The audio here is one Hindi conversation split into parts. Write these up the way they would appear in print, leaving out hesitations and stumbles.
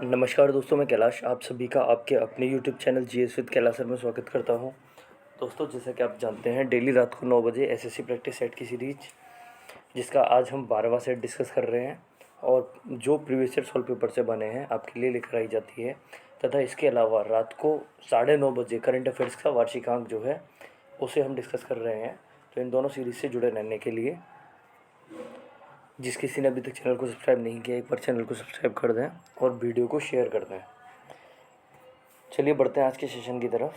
नमस्कार दोस्तों, मैं कैलाश आप सभी का आपके अपने यूट्यूब चैनल जीएस विद कैलासर में स्वागत करता हूं। दोस्तों, जैसा कि आप जानते हैं, डेली रात को 9 बजे एसएससी प्रैक्टिस सेट की सीरीज, जिसका आज हम 12वां सेट डिस्कस कर रहे हैं और जो प्रीवियस ईयर सॉल्व पेपर से बने हैं आपके लिए लेकर आई जाती है। तथा इसके अलावा रात को 9:30 बजे करंट अफेयर्स का वार्षिकांक जो है उसे हम डिस्कस कर रहे हैं। तो इन दोनों सीरीज से जुड़े रहने के लिए जिस किसी ने अभी तक चैनल को सब्सक्राइब नहीं किया, एक बार चैनल को सब्सक्राइब कर दें और वीडियो को शेयर कर दें। चलिए बढ़ते हैं आज के सेशन की तरफ।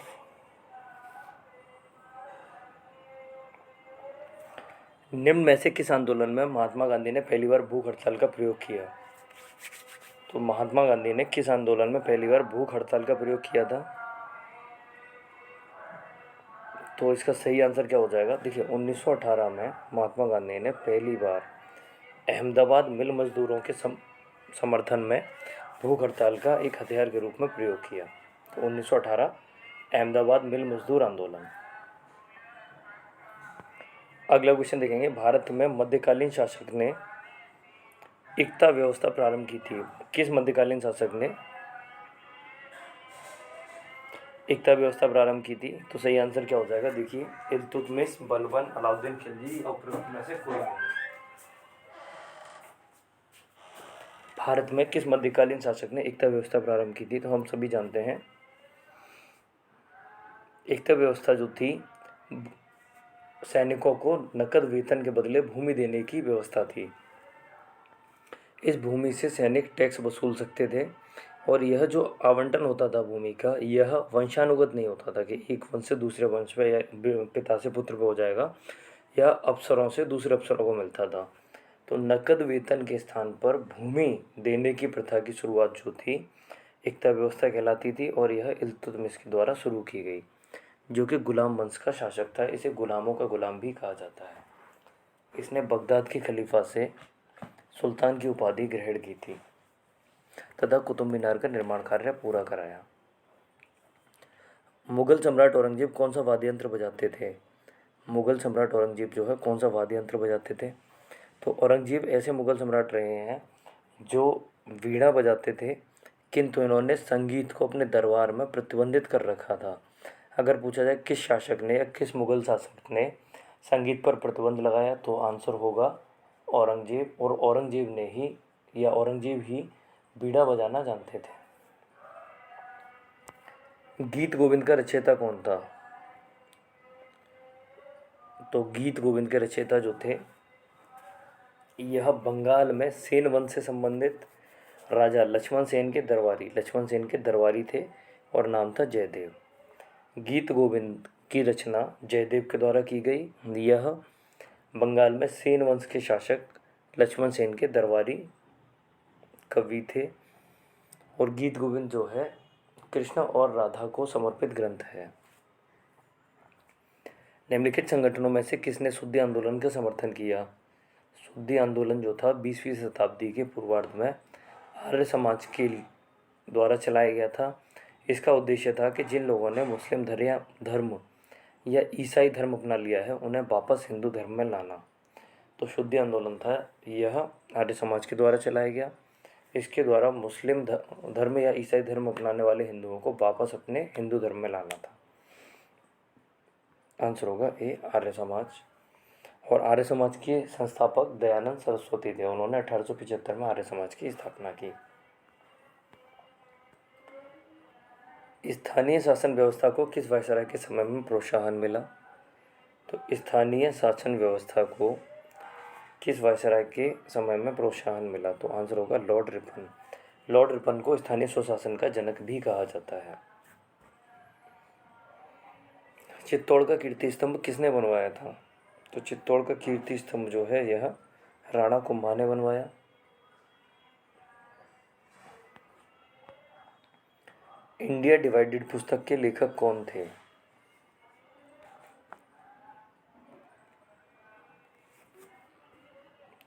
निम्न में से किस आंदोलन में महात्मा गांधी ने पहली बार भूख हड़ताल का प्रयोग किया? तो महात्मा गांधी ने किस आंदोलन में पहली बार भूख हड़ताल का प्रयोग किया था? तो इसका सही आंसर क्या हो जाएगा? देखिए, 1918 में महात्मा गांधी ने पहली बार अहमदाबाद मिल मजदूरों के समर्थन में भूख हड़ताल का एक हथियार के रूप में प्रयोग किया। तो 1918 अहमदाबाद मिल मजदूर आंदोलन। अगला क्वेश्चन देखेंगे, भारत में मध्यकालीन शासक ने एकता व्यवस्था प्रारंभ की थी? किस मध्यकालीन शासक ने एकता व्यवस्था प्रारंभ की थी? तो सही आंसर क्या हो जाएगा? देखिए, इल्तुतमिश, बलबन, अलाउद्दीन खिलजी और प्रमुख में से कोई नहीं। भारत में किस मध्यकालीन शासक ने एकता व्यवस्था प्रारंभ की थी? तो हम सभी जानते हैं, एकता व्यवस्था जो थी सैनिकों को नकद वेतन के बदले भूमि देने की व्यवस्था थी। इस भूमि से सैनिक टैक्स वसूल सकते थे और यह जो आवंटन होता था भूमि का, यह वंशानुगत नहीं होता था कि एक वंश से दूसरे वंश पे या पिता से पुत्र पे हो जाएगा। यह अफसरों से दूसरे अफसरों को मिलता था। तो नकद वेतन के स्थान पर भूमि देने की प्रथा की शुरुआत जो थी एकता व्यवस्था कहलाती थी और यह इल्तुतमिश के द्वारा शुरू की गई, जो कि गुलाम वंश का शासक था। इसे गुलामों का गुलाम भी कहा जाता है। इसने बगदाद के खलीफा से सुल्तान की उपाधि ग्रहण की थी तथा कुतुब मीनार का निर्माण कार्य पूरा कराया। मुगल सम्राट औरंगजेब कौन सा वाद्य यंत्र बजाते थे? मुगल सम्राट औरंगजेब जो है कौन सा वाद्य यंत्र बजाते थे? तो औरंगजेब ऐसे मुगल सम्राट रहे हैं जो वीणा बजाते थे, किंतु इन्होंने संगीत को अपने दरबार में प्रतिबंधित कर रखा था। अगर पूछा जाए किस शासक ने या किस मुगल शासक ने संगीत पर प्रतिबंध लगाया, तो आंसर होगा औरंगजेब। और औरंगजेब ने ही या औरंगजेब ही बीड़ा बजाना जानते थे। गीत गोविंद का रचयिता कौन था? तो गीत गोविंद के रचयिता जो थे, यह बंगाल में सेन वंश से संबंधित राजा लक्ष्मण सेन के दरबारी थे और नाम था जयदेव। गीत गोविंद की रचना जयदेव के द्वारा की गई। यह बंगाल में सेन वंश के शासक लक्ष्मण सेन के दरबारी कवि थे। और गीत गोविंद जो है कृष्ण और राधा को समर्पित ग्रंथ है। निम्नलिखित संगठनों में से किसने शुद्धि आंदोलन का समर्थन किया? शुद्धि आंदोलन जो था 20वीं शताब्दी के पूर्वार्ध में आर्य समाज के द्वारा चलाया गया था। इसका उद्देश्य था कि जिन लोगों ने मुस्लिम धर्म या ईसाई धर्म अपना लिया है उन्हें वापस हिंदू धर्म में लाना। तो शुद्धि आंदोलन था यह आर्य समाज के द्वारा चलाया गया। इसके द्वारा मुस्लिम धर्म या ईसाई धर्म अपनाने वाले हिंदुओं को वापस अपने हिंदू धर्म में लाना था। आंसर होगा ए, आर्य समाज। और आर्य समाज के संस्थापक दयानंद सरस्वती थे। उन्होंने 1875 में आर्य समाज की स्थापना की। स्थानीय शासन व्यवस्था को किस वायसराय के समय में प्रोत्साहन मिला? तो स्थानीय शासन व्यवस्था को किस वायसराय के समय में प्रोत्साहन मिला? तो आंसर होगा लॉर्ड रिपन। लॉर्ड रिपन को स्थानीय स्वशासन का जनक भी कहा जाता है। चित्तौड़ का कीर्ति स्तंभ किसने बनवाया था? तो चित्तौड़ का कीर्ति स्तंभ जो है यह राणा कुंभा ने बनवाया। इंडिया डिवाइडेड पुस्तक के लेखक कौन थे?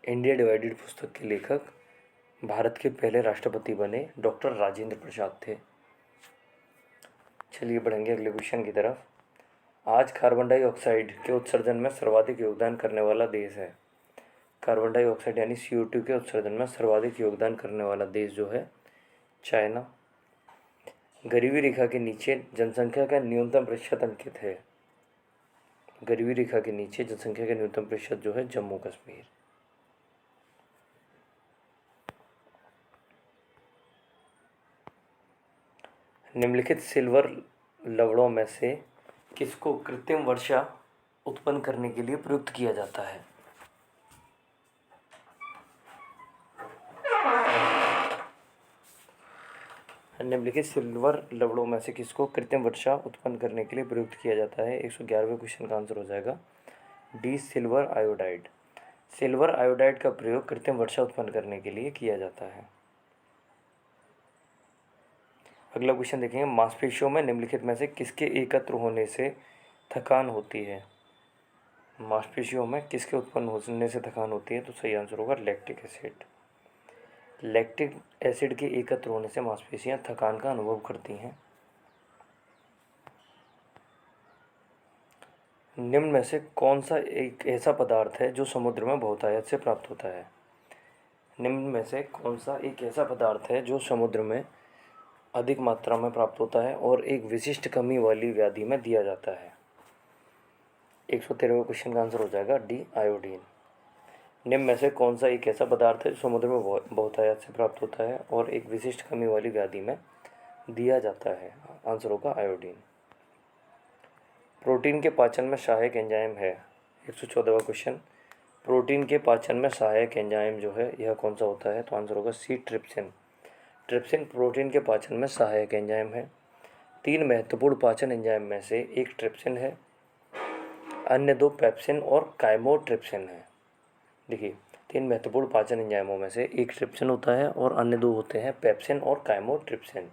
इंडिया डिवाइडेड पुस्तक के लेखक भारत के पहले राष्ट्रपति बने डॉक्टर राजेंद्र प्रसाद थे। चलिए बढ़ेंगे अगले क्वेश्चन की तरफ। आज कार्बन डाइऑक्साइड के उत्सर्जन में सर्वाधिक योगदान करने वाला देश है। कार्बन डाइऑक्साइड यानी CO2 के उत्सर्जन में सर्वाधिक योगदान करने वाला देश जो है चाइना। गरीबी रेखा के नीचे जनसंख्या का न्यूनतम प्रतिशत अंकित है। गरीबी रेखा के नीचे जनसंख्या का न्यूनतम प्रतिशत जो है जम्मू कश्मीर। निम्नलिखित सिल्वर लवणों में से किसको कृत्रिम वर्षा उत्पन्न करने के लिए प्रयुक्त किया जाता है? निम्नलिखित सिल्वर लवणों में से किसको कृत्रिम वर्षा उत्पन्न करने के लिए प्रयुक्त किया जाता है? 111वें क्वेश्चन का आंसर हो जाएगा D, silver iodide. Silver iodide का प्रयोग कृत्रिम वर्षा उत्पन्न करने के लिए किया जाता है। अगला क्वेश्चन देखेंगे, मांसपेशियों में निम्नलिखित में से किसके एकत्र होने से थकान होती है? मांसपेशियों में किसके उत्पन्न होने से थकान होती है? तो सही आंसर होगा लैक्टिक एसिड। लैक्टिक एसिड के एकत्र होने से मांसपेशियां थकान का अनुभव करती हैं। निम्न में से कौन सा एक ऐसा पदार्थ है जो समुद्र में बहुतायत से प्राप्त होता है? निम्न में से कौन सा एक ऐसा पदार्थ है जो समुद्र में अधिक मात्रा में प्राप्त होता है और एक विशिष्ट कमी वाली व्याधि में दिया जाता है? 113वें क्वेश्चन का आंसर हो जाएगा डी, आयोडीन। निम्न में से कौन सा एक ऐसा पदार्थ है जो समुद्र में बहुतायत से प्राप्त होता है और एक विशिष्ट कमी वाली व्याधि में दिया जाता है? आंसर होगा आयोडीन। प्रोटीन के पाचन में सहायक एंजाइम है। 114वां क्वेश्चन, प्रोटीन के पाचन में सहायक एंजाइम जो है यह कौन सा होता है? तो आंसर होगा सी, ट्रिप्सिन। ट्रिप्सिन प्रोटीन के पाचन में सहायक एंजाइम है। 3 महत्वपूर्ण पाचन एंजाइम में से एक ट्रिप्सिन है, अन्य 2 पेप्सिन और काइमोट्रिप्सिन है। देखिए, 3 महत्वपूर्ण पाचन एंजाइमों में से एक ट्रिप्सिन होता है और अन्य 2 होते हैं पेप्सिन और काइमोट्रिप्सिन।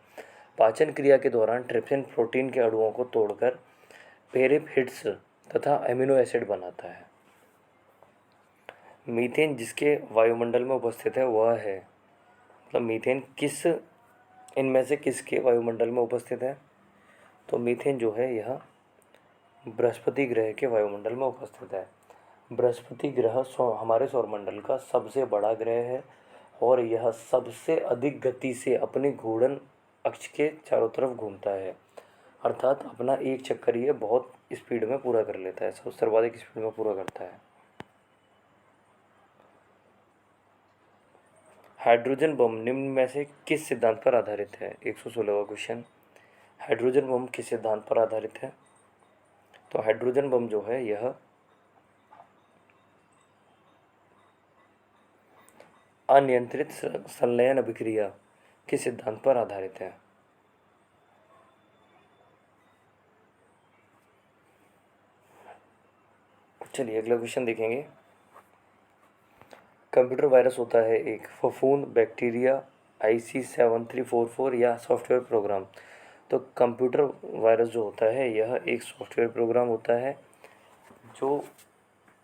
पाचन क्रिया के दौरान ट्रिप्सिन प्रोटीन के अणुओं को तोड़कर पेरिप्टिड्स तथा अमीनो एसिड बनाता है। मीथेन जिसके वायुमंडल में उपस्थित है वह है, मतलब मीथेन किस इनमें से किसके वायुमंडल में उपस्थित है? तो मीथेन जो है यह बृहस्पति ग्रह के वायुमंडल में उपस्थित है। बृहस्पति ग्रह हमारे सौरमंडल का सबसे बड़ा ग्रह है और यह सबसे अधिक गति से अपने घूर्णन अक्ष के चारों तरफ घूमता है, अर्थात अपना एक चक्कर ये बहुत स्पीड में पूरा कर लेता है, सर्वाधिक स्पीड में पूरा करता है। हाइड्रोजन बम निम्न में से किस सिद्धांत पर आधारित है? 116वां क्वेश्चन, हाइड्रोजन बम किस सिद्धांत पर आधारित है? तो हाइड्रोजन बम जो है यह अनियंत्रित संलयन अभिक्रिया के सिद्धांत पर आधारित है। चलिए अगला क्वेश्चन देखेंगे। कंप्यूटर वायरस होता है एक फफूंद, बैक्टीरिया, IC7344 या सॉफ्टवेयर प्रोग्राम। तो कंप्यूटर वायरस जो होता है यह एक सॉफ्टवेयर प्रोग्राम होता है जो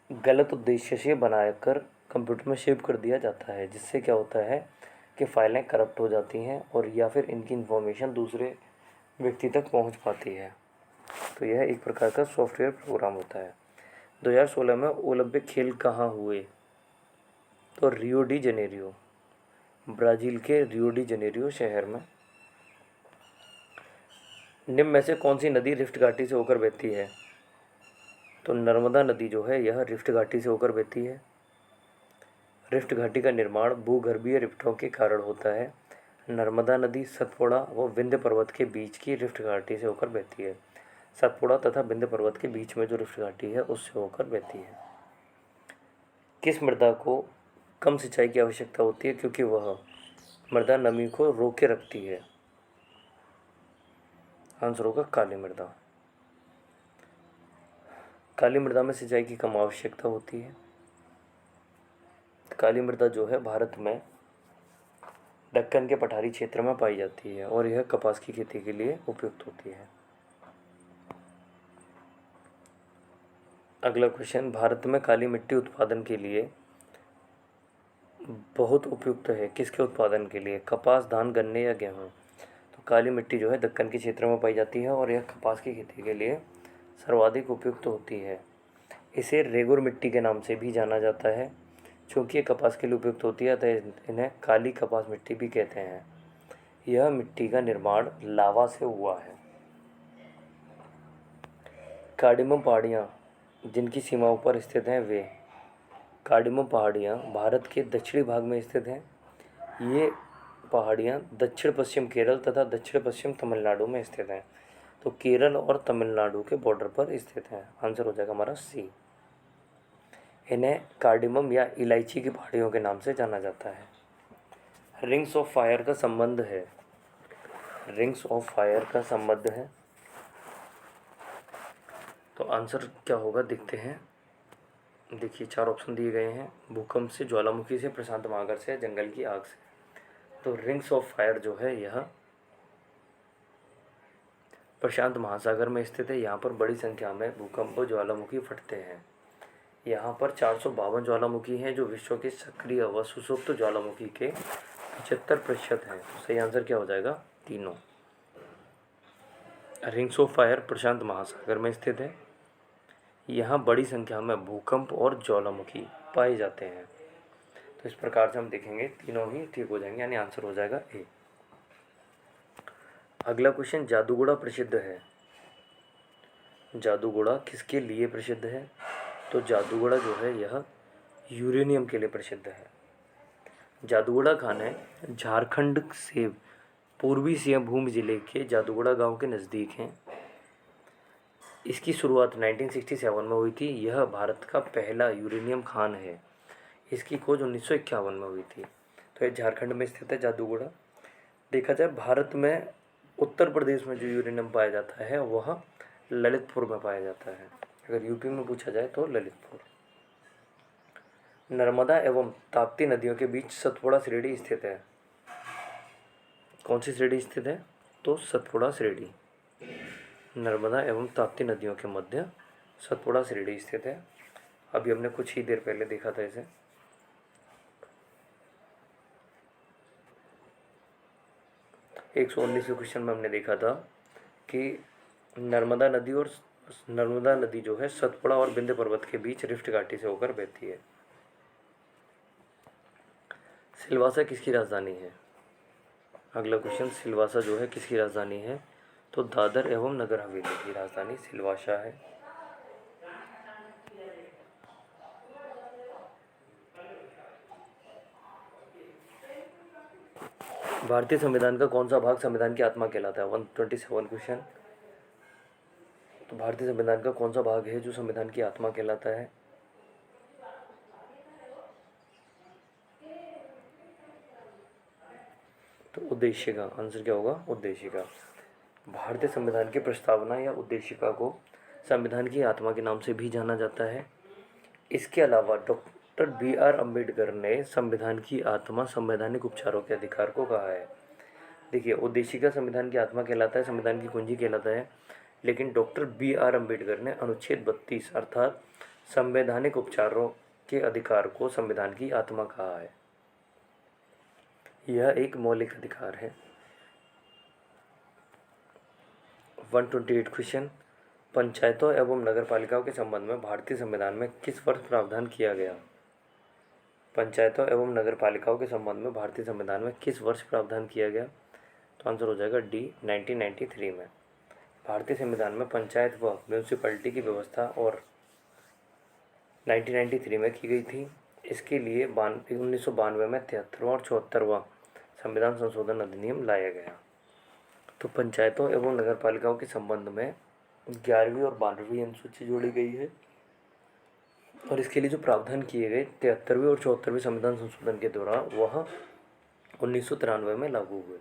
गलत उद्देश्य से बनाकर कंप्यूटर में सेव कर दिया जाता है, जिससे क्या होता है कि फाइलें करप्ट हो जाती हैं और या फिर इनकी इन्फॉर्मेशन दूसरे व्यक्ति तक पहुंच पाती है। तो यह एक प्रकार का सॉफ्टवेयर प्रोग्राम होता है। 2016 में ओलंपिक खेल कहाँ हुए? तो रियो डी जनेरियो, ब्राज़ील के रियो डी जनेरियो शहर में। निम्न में से कौन सी नदी रिफ्ट घाटी से होकर बहती है? तो नर्मदा नदी जो है यह रिफ्ट घाटी से होकर बहती है। रिफ्ट घाटी का निर्माण भूगर्भीय रिफ्टों के कारण होता है। नर्मदा नदी सतपुड़ा व विंध्य पर्वत के बीच की रिफ्ट घाटी से होकर बहती है। सतपुड़ा तथा विंध्य पर्वत के बीच में जो रिफ्ट घाटी है उससे होकर बहती है। किस मृदा को कम सिंचाई की आवश्यकता होती है क्योंकि वह मृदा नमी को रोके रखती है? आंसर होगा काली मृदा। काली मृदा में सिंचाई की कम आवश्यकता होती है। काली मृदा जो है भारत में दक्कन के पठारी क्षेत्र में पाई जाती है और यह कपास की खेती के लिए उपयुक्त होती है। अगला क्वेश्चन, भारत में काली मिट्टी उत्पादन के लिए बहुत उपयुक्त है, किसके उत्पादन के लिए? कपास, धान, गन्ने या गेहूँ? तो काली मिट्टी जो है दक्कन के क्षेत्र में पाई जाती है और यह कपास की खेती के लिए सर्वाधिक उपयुक्त होती है। इसे रेगुर मिट्टी के नाम से भी जाना जाता है। चूँकि ये कपास के लिए उपयुक्त होती है तो इन्हें काली कपास मिट्टी भी कहते हैं। यह मिट्टी का निर्माण लावा से हुआ है। कार्डिमम पहाड़ियाँ जिनकी सीमाओं पर स्थित हैं वे कार्डिमम पहाड़ियाँ भारत के दक्षिणी भाग में स्थित हैं। ये पहाड़ियाँ दक्षिण पश्चिम केरल तथा दक्षिण पश्चिम तमिलनाडु में स्थित हैं। तो केरल और तमिलनाडु के बॉर्डर पर स्थित हैं। आंसर हो जाएगा हमारा सी। इन्हें कार्डिमम या इलायची की पहाड़ियों के नाम से जाना जाता है। रिंग्स ऑफ फायर का संबंध है। रिंग्स ऑफ फायर का संबंध है तो आंसर क्या होगा देखते हैं। देखिए 4 ऑप्शन दिए गए हैं। भूकंप से, ज्वालामुखी से, प्रशांत महासागर से, जंगल की आग से। तो रिंग्स ऑफ फायर जो है यह प्रशांत महासागर में स्थित है। यहाँ पर बड़ी संख्या में भूकंप ज्वालामुखी फटते हैं। यहाँ पर 452 ज्वालामुखी हैं जो विश्व के सक्रिय व सुसुप्त ज्वालामुखी के 75% हैं। तो सही आंसर क्या हो जाएगा? तीनों। रिंग्स ऑफ फायर प्रशांत महासागर में स्थित है। यहाँ बड़ी संख्या में भूकंप और ज्वालामुखी पाए जाते हैं। तो इस प्रकार से हम देखेंगे तीनों ही ठीक हो जाएंगे, यानी आंसर हो जाएगा ए। अगला क्वेश्चन, जादूगोड़ा प्रसिद्ध है। जादूगोड़ा किसके लिए प्रसिद्ध है? तो जादूगोड़ा जो है यह यूरेनियम के लिए प्रसिद्ध है। जादूगोड़ा खाने झारखंड से पूर्वी सिंहभूम जिले के जादूगोड़ा गांव के नज़दीक हैं। इसकी शुरुआत 1967 में हुई थी। यह भारत का पहला यूरेनियम खान है। इसकी खोज 1951 में हुई थी। तो ये झारखंड में स्थित है जादूगोड़ा। देखा जाए भारत में उत्तर प्रदेश में जो यूरेनियम पाया जाता है वह ललितपुर में पाया जाता है। अगर यूपी में पूछा जाए तो ललितपुर। नर्मदा एवं ताप्ती नदियों के बीच सतपुड़ा श्रेणी स्थित है। कौन सी श्रेणी स्थित है? तो सतपुड़ा श्रेणी। नर्मदा एवं ताप्ती नदियों के मध्य सतपुड़ा श्रेणी स्थित है। अभी हमने कुछ ही देर पहले देखा था इसे। 119वें क्वेश्चन में हमने देखा था कि नर्मदा नदी जो है सतपुड़ा और विंध्य पर्वत के बीच रिफ्ट घाटी से होकर बहती है। सिलवासा किसकी राजधानी है? अगला क्वेश्चन, सिलवासा जो है किसकी राजधानी है? तो दादर एवं नगर हवेली की राजधानी सिलवासा है। भारतीय संविधान का कौन सा भाग संविधान की आत्मा कहलाता है? 127 क्वेश्चन। तो भारतीय संविधान का कौन सा भाग है जो संविधान की आत्मा कहलाता है? तो उद्देशिका। आंसर क्या होगा? उद्देशिका। भारतीय संविधान की प्रस्तावना या उद्देशिका को संविधान की आत्मा के नाम से भी जाना जाता है। इसके अलावा डॉक्टर बी.आर. अम्बेडकर ने संविधान की आत्मा संवैधानिक उपचारों के अधिकार को कहा है। देखिए, उद्देशिका संविधान की आत्मा कहलाता है, संविधान की कुंजी कहलाता है, लेकिन डॉक्टर बी.आर. अम्बेडकर ने अनुच्छेद 32 अर्थात संवैधानिक उपचारों के अधिकार को संविधान की आत्मा कहा है। यह एक मौलिक अधिकार है। 128 क्वेश्चन, पंचायतों एवं नगरपालिकाओं के संबंध में भारतीय संविधान में किस वर्ष प्रावधान किया गया? पंचायतों एवं नगरपालिकाओं के संबंध में भारतीय संविधान में किस वर्ष प्रावधान किया गया? तो आंसर हो जाएगा डी, 1993 में। भारतीय संविधान में पंचायत व म्यूनिसिपैलिटी की व्यवस्था और 1993 में की गई थी। इसके लिए 1992 में 73वां और 74वां संविधान संशोधन अधिनियम लाया गया। तो पंचायतों एवं नगरपालिकाओं के संबंध में 11वीं और 12वीं अनुसूची जोड़ी गई है और इसके लिए जो प्रावधान किए गए 73वें और 74वें संविधान संशोधन के दौरान वह 1993 में लागू हुए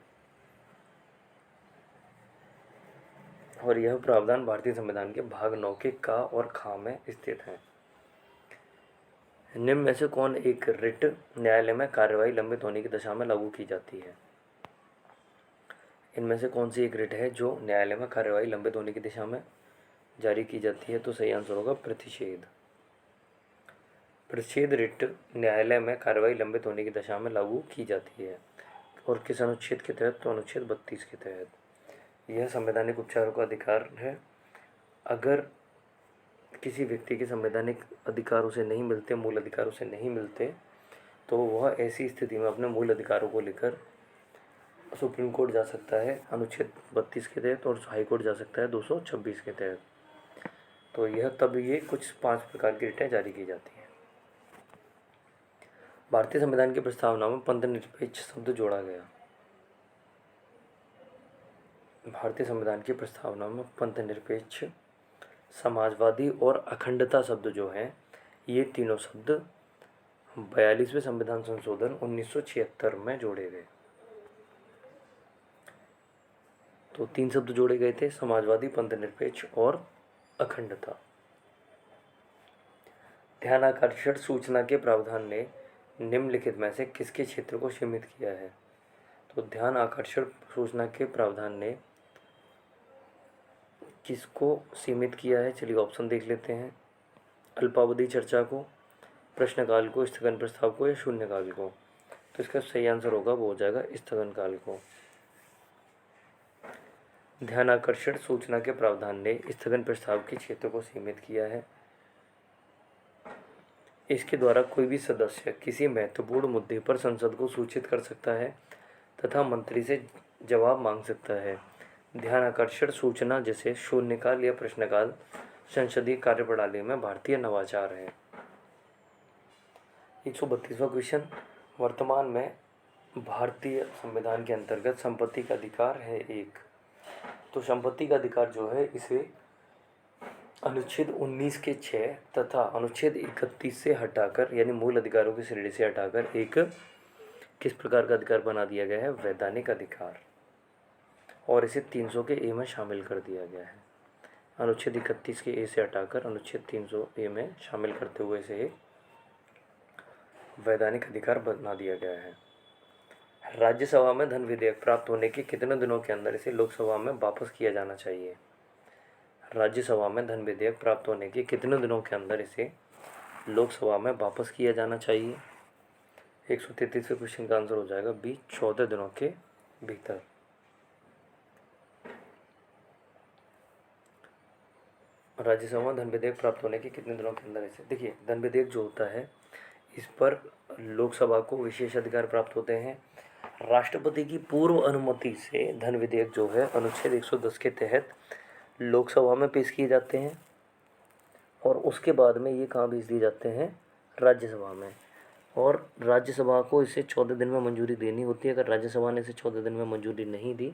और यह प्रावधान भारतीय संविधान के भाग 9 के का और खा में स्थित है। निम्न में से कौन एक रिट न्यायालय में कार्यवाही लंबित होने की दशा में लागू की जाती है? इनमें से कौन सी एक रिट है जो न्यायालय में कार्यवाही लंबित होने की दिशा में जारी की जाती है? तो सही आंसर होगा प्रतिषेध। प्रतिषेध रिट न्यायालय में कार्यवाही लंबित होने की दशा में लागू की जाती है और किस अनुच्छेद के तहत? तो अनुच्छेद 32 के तहत। यह संवैधानिक उपचारों का अधिकार है। अगर किसी व्यक्ति के संवैधानिक अधिकार उसे नहीं मिलते, मूल अधिकार उसे नहीं मिलते, तो वह ऐसी स्थिति में अपने मूल अधिकारों को लेकर सुप्रीम कोर्ट जा सकता है अनुच्छेद 32 के तहत और हाई कोर्ट जा सकता है 226 के तहत। तो यह तब ये कुछ 5 प्रकार की रिटें जारी की जाती हैं। भारतीय संविधान की प्रस्तावना में पंथनिरपेक्ष शब्द जोड़ा गया। भारतीय संविधान की प्रस्तावना में पंथनिरपेक्ष, समाजवादी और अखंडता शब्द जो हैं, ये तीनों शब्द 42वें संविधान संशोधन 1976 में जोड़े गए। तो 3 शब्द जोड़े गए थे, समाजवादी, पंथनिरपेक्ष और अखंडता। ध्यानाकर्षण सूचना के प्रावधान ने निम्नलिखित में से किसके क्षेत्र को सीमित किया है? तो ध्यान आकर्षण सूचना के प्रावधान ने किसको सीमित किया है? चलिए ऑप्शन देख लेते हैं। अल्पावधि चर्चा को, प्रश्नकाल को, स्थगन प्रस्ताव को या शून्यकाल को। तो इसका सही आंसर होगा, वो हो जाएगा स्थगन काल को। ध्यानाकर्षण सूचना के प्रावधान ने स्थगन प्रस्ताव के क्षेत्र को सीमित किया है। इसके द्वारा कोई भी सदस्य किसी महत्वपूर्ण मुद्दे पर संसद को सूचित कर सकता है तथा मंत्री से जवाब मांग सकता है। ध्यानाकर्षण सूचना जैसे शून्यकाल या प्रश्नकाल संसदीय कार्यप्रणाली में भारतीय नवाचार है। 132वां क्वेश्चन, वर्तमान में भारतीय संविधान के अंतर्गत संपत्ति का अधिकार है एक। तो संपत्ति का अधिकार जो है इसे अनुच्छेद 19 के 6 तथा अनुच्छेद 31 से हटाकर, यानी मूल अधिकारों की श्रेणी से हटाकर एक किस प्रकार का अधिकार बना दिया गया है? वैधानिक अधिकार। और इसे 300 के ए में शामिल कर दिया गया है। अनुच्छेद 31 के ए से हटाकर अनुच्छेद 300 ए में शामिल करते हुए इसे एक वैधानिक अधिकार बना दिया गया है। राज्यसभा में धन विधेयक प्राप्त होने के कितने दिनों के अंदर इसे लोकसभा में वापस किया जाना चाहिए? राज्यसभा में धन विधेयक प्राप्त होने के कितने दिनों के अंदर इसे लोकसभा में वापस किया जाना चाहिए? 133वें क्वेश्चन का आंसर हो जाएगा बी, 14 दिनों के भीतर। राज्यसभा में धन विधेयक प्राप्त होने के कितने दिनों के अंदर इसे, देखिए धन विधेयक जो होता है इस पर लोकसभा को विशेष अधिकार प्राप्त होते हैं। राष्ट्रपति की पूर्व अनुमति से धन विधेयक जो है अनुच्छेद 110 के तहत लोकसभा में पेश किए जाते हैं और उसके बाद में ये कहाँ भेज दिए जाते हैं? राज्यसभा में। और राज्यसभा को इसे 14 दिन में मंजूरी देनी होती है। अगर राज्यसभा ने इसे 14 दिन में मंजूरी नहीं दी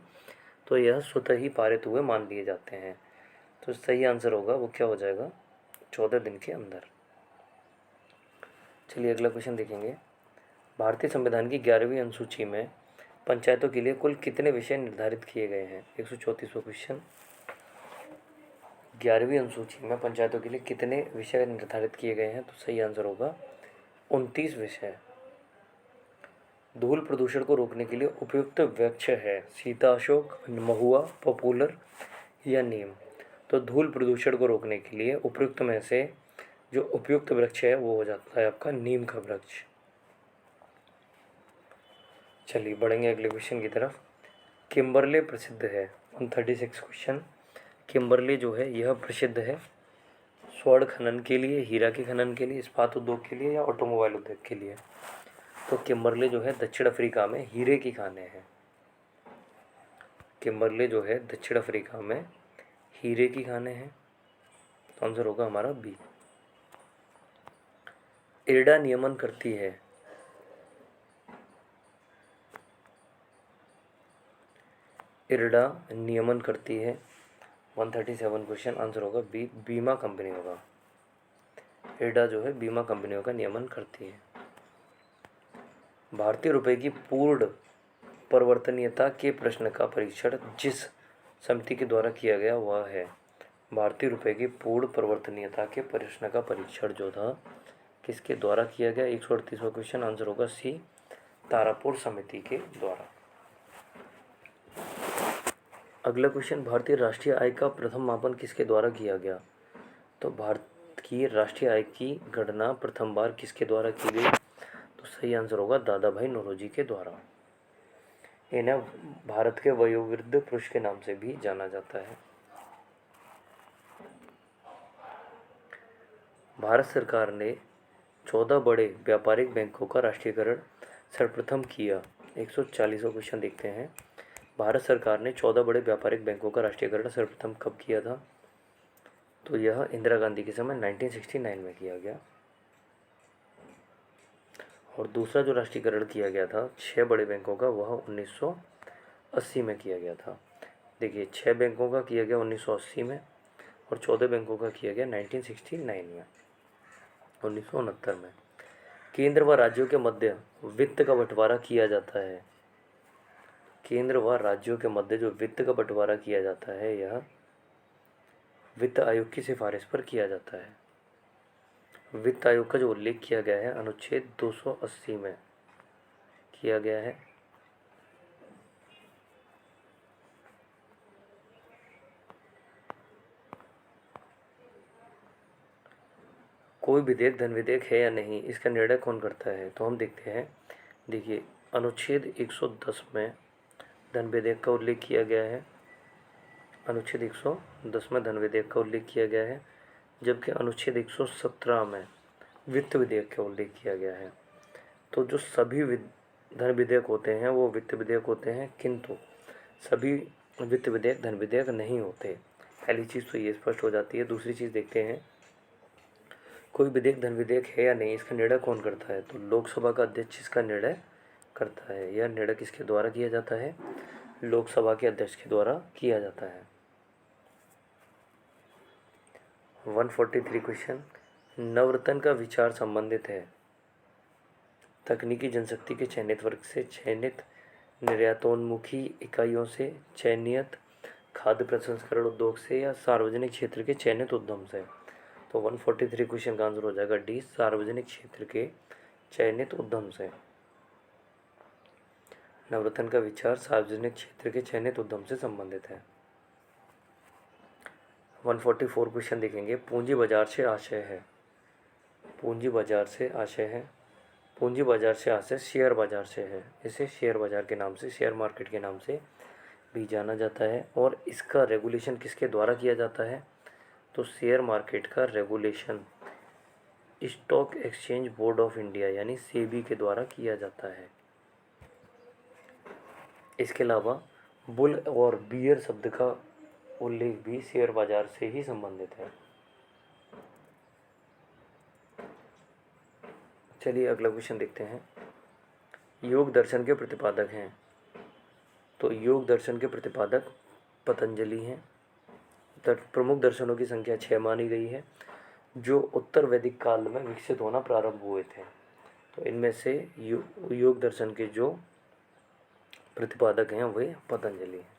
तो यह स्वतः ही पारित हुए मान लिए जाते हैं। तो सही आंसर होगा वो क्या हो जाएगा? 14 दिन के अंदर। चलिए अगला क्वेश्चन देखेंगे। भारतीय संविधान की 11वीं अनुसूची में पंचायतों के लिए कुल कितने विषय निर्धारित किए गए हैं? 134वां क्वेश्चन, 11वीं अनुसूची में पंचायतों के लिए कितने विषय निर्धारित किए गए हैं? तो सही आंसर होगा 29 विषय। धूल प्रदूषण को रोकने के लिए उपयुक्त वृक्ष है सीता अशोक, महुआ, पॉपुलर या नीम। तो धूल प्रदूषण को रोकने के लिए उपयुक्त में से जो उपयुक्त वृक्ष है वो हो जाता है आपका नीम का वृक्ष। चलिए बढ़ेंगे अगले क्वेश्चन की तरफ। किम्बरले प्रसिद्ध है। 136 क्वेश्चन, किम्बरले जो है यह प्रसिद्ध है स्वर्ण खनन के लिए, हीरा के खनन के लिए, इस्पात उद्योग के लिए या ऑटोमोबाइल उद्योग के लिए। तो किम्बरले जो है दक्षिण अफ्रीका में हीरे की खानें हैं। किम्बरले जो है दक्षिण अफ्रीका में हीरे की खानें हैं। तो आंसर होगा हमारा बी। इरडा नियमन करती है। इरडा नियमन करती है। 137 क्वेश्चन, आंसर होगा बी, बीमा कंपनी होगा। इरडा जो है बीमा कंपनियों का नियमन करती है। भारतीय रुपए की पूर्ण परिवर्तनीयता के प्रश्न का परीक्षण जिस समिति के द्वारा किया गया वह है। भारतीय रुपए की पूर्ण परिवर्तनीयता के प्रश्न का परीक्षण जो था किसके द्वारा किया गया? 138वां क्वेश्चन, आंसर होगा सी, तारापुर समिति के द्वारा। अगला क्वेश्चन, भारतीय राष्ट्रीय आय का प्रथम मापन किसके द्वारा किया गया? तो भारत की राष्ट्रीय आय की गणना प्रथम बार किसके द्वारा की गई? तो सही आंसर होगा दादा भाई नौरोजी के द्वारा। इन्हें भारत के वयोवृद्ध पुरुष के नाम से भी जाना जाता है। भारत सरकार ने 14 बड़े व्यापारिक बैंकों का राष्ट्रीयकरण सर्वप्रथम किया। 140वां क्वेश्चन देखते हैं। भारत सरकार ने 14 बड़े व्यापारिक बैंकों का राष्ट्रीयकरण सर्वप्रथम कब किया था? तो यह इंदिरा गांधी के समय 1969 में किया गया। और दूसरा जो राष्ट्रीयकरण किया गया था 6 बड़े बैंकों का, वह 1980 में किया गया था। देखिए, 6 बैंकों का किया गया 1980 में और 14 बैंकों का किया गया 1969 में, 1969 में। केंद्र व राज्यों के मध्य वित्त का बंटवारा किया जाता है। केंद्र व राज्यों के मध्य जो वित्त का बंटवारा किया जाता है, यह वित्त आयोग की सिफारिश पर किया जाता है। वित्त आयोग का जो उल्लेख किया गया है अनुच्छेद 280 में किया गया है। कोई विधेयक धन विधेयक है या नहीं, इसका निर्णय कौन करता है? तो हम देखते हैं। देखिए, अनुच्छेद 110 में धन विधेयक का उल्लेख किया गया है। अनुच्छेद 110 में धन विधेयक का उल्लेख किया गया है, जबकि अनुच्छेद 117 में वित्त विधेयक का उल्लेख किया गया है। तो जो सभी धन विधेयक होते हैं वो वित्त विधेयक होते हैं, किंतु सभी वित्त विधेयक धन विधेयक नहीं होते। पहली चीज़ तो ये स्पष्ट हो जाती है। दूसरी चीज़ देखते हैं, कोई विधेयक धन विधेयक है या नहीं, इसका निर्णय कौन करता है? तो लोकसभा का अध्यक्ष इसका निर्णय करता है। यह निर्णय किसके द्वारा किया जाता है? लोकसभा के अध्यक्ष के द्वारा किया जाता है। 143 क्वेश्चन, नवरत्न का विचार संबंधित है तकनीकी जनशक्ति के चयनित वर्ग से, चयनित निर्यातोन्मुखी इकाइयों से, चयनित खाद्य प्रसंस्करण उद्योग से, या सार्वजनिक क्षेत्र के चयनित उद्यम से। तो 143 क्वेश्चन का आंसर हो जाएगा डी, सार्वजनिक क्षेत्र के चयनित उद्यम से। नवरत्न का विचार सार्वजनिक क्षेत्र के चयनित उद्यम से संबंधित है। 144 क्वेश्चन देखेंगे, पूंजी बाजार से आशय है। पूंजी बाजार से आशय है। पूंजी बाजार से आशय शेयर बाजार से है। इसे शेयर बाजार के नाम से, शेयर मार्केट के नाम से भी जाना जाता है। और इसका रेगुलेशन किसके द्वारा किया जाता है? तो शेयर मार्केट का regulation stock exchange board of India यानी सेबी के द्वारा किया जाता है। इसके अलावा बुल और बियर शब्द का उल्लेख भी शेयर बाजार से ही संबंधित है। चलिए अगला क्वेश्चन देखते हैं। योग दर्शन के प्रतिपादक हैं। तो योग दर्शन के प्रतिपादक पतंजलि हैं। प्रमुख दर्शनों की संख्या 6 मानी गई है, जो उत्तर वैदिक काल में विकसित होना प्रारंभ हुए थे। तो इनमें से योग दर्शन के जो प्रतिपादक हैं वे पतंजलि हैं।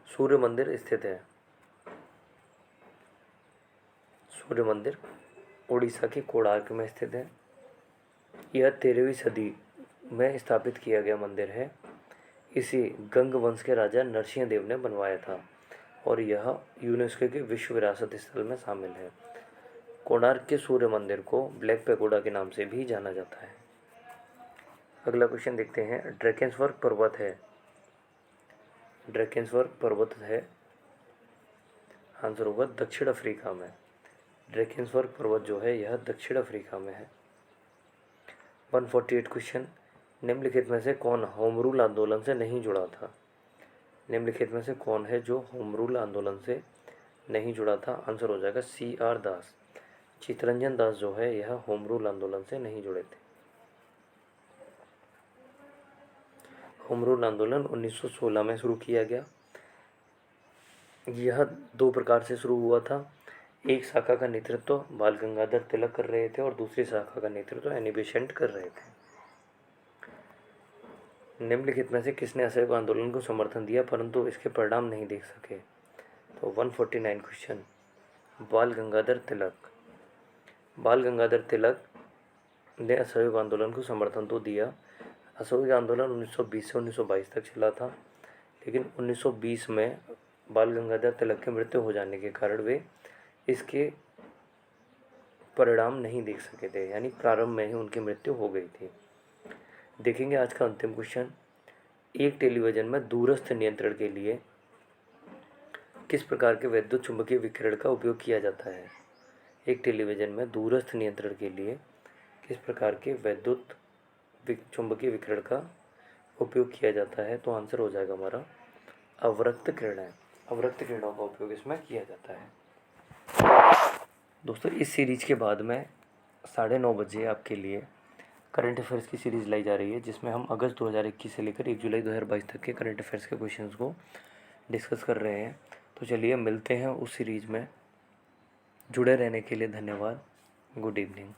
सूर्य मंदिर स्थित है। सूर्य मंदिर उड़ीसा के कोणार्क में स्थित है। यह 13वीं सदी में स्थापित किया गया मंदिर है। इसे गंग वंश के राजा नरसिंह देव ने बनवाया था और यह यूनेस्को के विश्व विरासत स्थल में शामिल है। कोणार्क के सूर्य मंदिर को ब्लैक पैगोडा के नाम से भी जाना जाता है। अगला क्वेश्चन देखते हैं। ड्रैकेंसवर्ग पर्वत है। ड्रैकेंसवर्ग पर्वत है, आंसर होगा दक्षिण अफ्रीका में। ड्रैकेंसवर्ग पर्वत जो है यह दक्षिण अफ्रीका में है। 148 क्वेश्चन, निम्नलिखित में से कौन होम रूल आंदोलन से नहीं जुड़ा था? निम्नलिखित में से कौन है जो होम रूल आंदोलन से नहीं जुड़ा था? आंसर हो जाएगा CR दास। चितरंजन दास जो है यह होम रूल आंदोलन से नहीं जुड़े थे। होम रूल आंदोलन 1916 में शुरू किया गया। यह 2 प्रकार से शुरू हुआ था। एक शाखा का नेतृत्व बाल गंगाधर तिलक कर रहे थे और दूसरी शाखा का नेतृत्व एनी बेसेंट कर रहे थे। निम्नलिखित में से किसने असहयोग आंदोलन को समर्थन दिया परंतु इसके परिणाम नहीं देख सके? तो 149 क्वेश्चन, बाल गंगाधर तिलक। बाल गंगाधर तिलक ने असहयोग आंदोलन को समर्थन तो दिया। असहयोग आंदोलन 1920 से 1922 तक चला था, लेकिन 1920 में बाल गंगाधर तिलक की मृत्यु हो जाने के कारण वे इसके परिणाम नहीं देख सके थे, यानी प्रारंभ में ही उनकी मृत्यु हो गई थी। देखेंगे आज का अंतिम क्वेश्चन। एक टेलीविज़न में दूरस्थ नियंत्रण के लिए किस प्रकार के वैद्युत चुंबकीय विकिरण का उपयोग किया जाता है? एक टेलीविज़न में दूरस्थ नियंत्रण के लिए किस प्रकार के वैद्युत चुंबकीय विकिरण का उपयोग किया जाता है? तो आंसर हो जाएगा हमारा अवरक्त किरणें। अवरक्त किरणों का उपयोग इसमें किया जाता है। दोस्तों इस सीरीज के बाद में 9:30 बजे आपके लिए करंट अफेयर्स की सीरीज़ लाई जा रही है, जिसमें हम अगस्त 2021 से लेकर 1 जुलाई 2022 तक के करंट अफेयर्स के क्वेश्चंस को डिस्कस कर रहे हैं। तो चलिए मिलते हैं उस सीरीज़ में। जुड़े रहने के लिए धन्यवाद। Good evening.